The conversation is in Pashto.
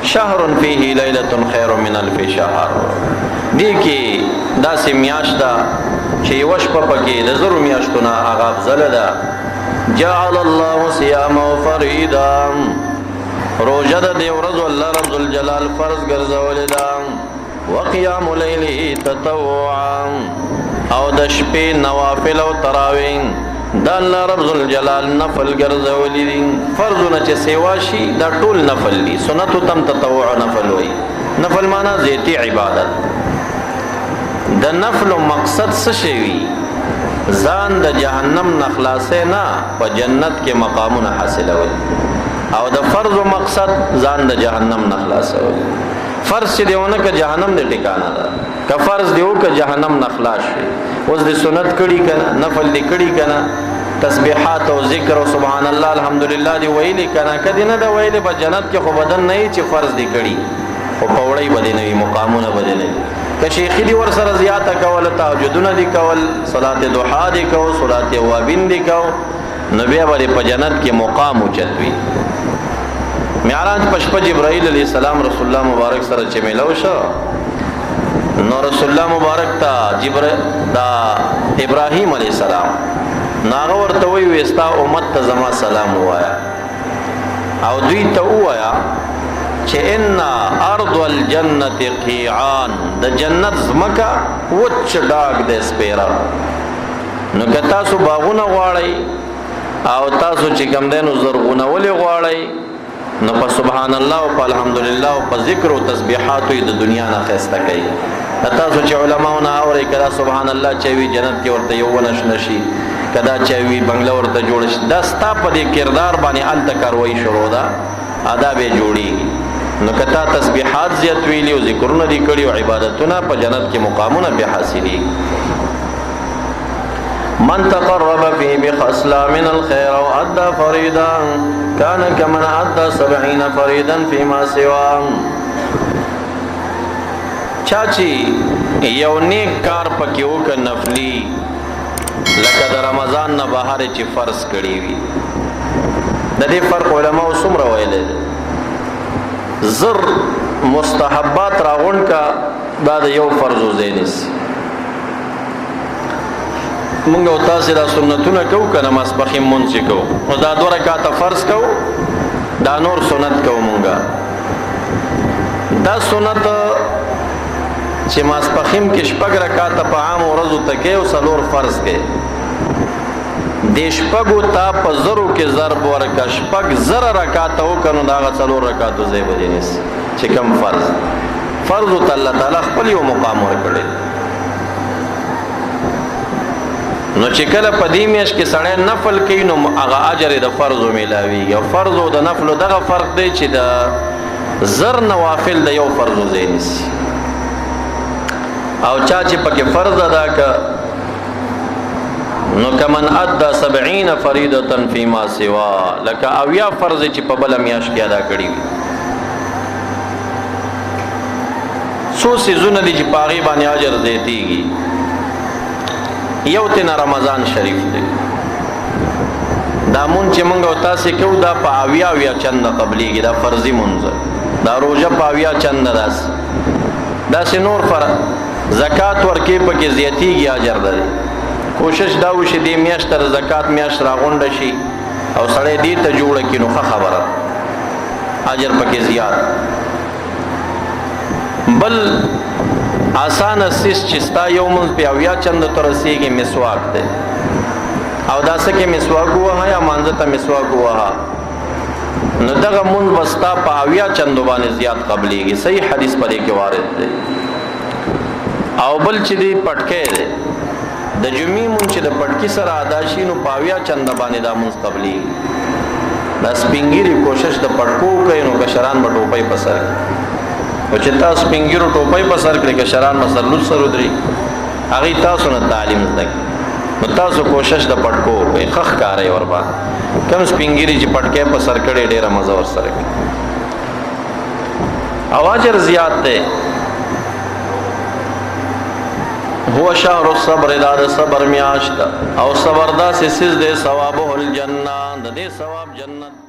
شهر فيه ليلة خير من الف شهر. دی کې داسې میاشت ده چې یوه شپه پکې د زرو میاشتو نه هغه افضله ده. جعل الله صيامه فريدا، روژه د دې ورځو الله رب الجلال فرض ګرځولې ده. وقيام لیله تطوعا، او د شپې نوافل او تراویح دا الله رب الجلال نفل ګرځولې دي. فرضونه چې سیوا شي دا ټول نفل دي. سنت تم تطوع نفل وي. نفل معنا ذاتی عبادت. د نفل مقصد څه شي وي؟ ځان د جهنم نه خلاصې نه په جنت کې مقامونه حاصلول، او د فرض مقصد ځان د جهنم نه خلاصول. فرض چې دیونه که جهنم دې ټکانه ده، که فرض دیو که جهنم نه خلاص شي. اوس د سنت کړي کنه، نفل دې کړي کنه، تسبیحات او ذکر او سبحان الله الحمدلله دی ویلې کنه، کدی نه دا ویلې په جنت کې خو بدن نه چې فرض دې کړي، او په وړي بدې نه وي، مقامونه بدې نه وي. که شیخی دی ور سره زیاته کول، تهجدونه دی کول، صلات ضحا دی کو، صلات اوابین دی کو، نو بیا به په جنت کې مقام اوچت وي. معراج پشپ جبرائیل علیہ السلام رسول الله مبارک سره چې ملو شو، نو رسول الله مبارک ته دا ابراهیم علیہ السلام ناغه ورته وی وستا امت ته زما سلام وایا، او دوی ته وایا چې ان ارض الجنه قیعان، د جنت زمکا وچ ډاګ د سپیرا. نو که تاسو باغونه غواړئ او تاسو چې کوم دینو زرغونه ولې غواړئ، نو په سبحان الله او په الحمدلله او په ذکر او تسبیحات د دنیا نه خسته کوي. تاسو چې علماونه اوري کړه سبحان الله چې وی جنت کې ورته یو ونش نشي، کدا چې وی بنگله ورته جوړ شي، دا ستا په دې کردار باندې ال تکروي شروع ده، آداب جوړي. نو کتا تسبیحات زیات ویلی او ذکرونه دي کړي او عبادتونه په جنت کې مقامونه به حاصلي. من تقرب فيه بخصلة من الخير وأدى فريدا كان كمن أدى 70 فريدا فيما سواه. چاچی یو نیک کار پکې وکړ نفلی، لکه د رمضان نه بهر چې فرض کړی وي. د دې فرق علماء څومره ویلي دي؟ زر مستحبات راغون کا دا د یو فرض زینس. مونږ او تاسو دا سنتونه کو کنه مسبخیم مونږ کو، او دا 2 رکعات فرض کو، دا نور سنت کو. مونږه دا سنت چې مسبخیم کې شپږ رکعات په عام ورځو تکي او 4 فرض کې، د شپږو تا په زرو کې ضرب ورکا، شپږ زره رکعات وکنو دا 4 رکعات زې بدینس چې کم فرض الله تعالی خپل یو مقام ورکړي. نو چې کله په دې میاش کې سړی نفل کوي نو هغه اجر د فرض ملاوي. او فرض او د نفل دغه فرق دی چې د زر نوافل د یو فرض زینس، او چا چې پکې فرض ادا ک نو کمن ادى 70 فریضه فيما سوا، لکه اویا فرض چې په بل میاش کې ادا کړی وي. څو سيزونه دي چې پاغي باندې اجر زیاتیږي. یو تن رمضان شریف دی، دا مون چې مونږ او تاسو کو دا په اویا چند قبليږي، دا فرضي مونږ، دا روزه په اویا چند دا نور فرض. زکات ورکې پکې زیاتیږي اجر ده. کوشش دا وشي دې میاشت تر زکات میاشت راغونډ شي او سړی دې ته جوړ کړي نو خبره اجر پکې زیات. بل آسان اسیس چې ستا یو مونږ په اویا چند ترسيږي مسواک ده، او دا څه کې مسواک وها یا مانځه ته مسواک وها، نو دغه مونږ وستا په اویا چند باندې زیات قبليږي. صحیح حدیث پرې کې وارد ده. او بل چې دې پټکې ده د جمعې مونږ چې د پټکی سره ادا شي نو پاویا چند باندې دا مونږ قبليږي. دا سپینګيري کوشش د پټکو کوي نو کشران په ټوپۍ په سر، او چې تاسو سپینګيرو ټوپۍ په سر کړئ کشران مسلوت سره دري، هغه تاسو نه تعلیم زده، نو تاسو کوشش د پټکو کوي خخ کاري ور باندې. کم سپینګيري چې پټکې په سر کړي ډېر مزه ور سره کوي، اواجر زیات ده. هو شهر الصبر، دا د صبر میاشت او صبر دا سیز دے ثوابه الجنه، د دې ثواب جنت.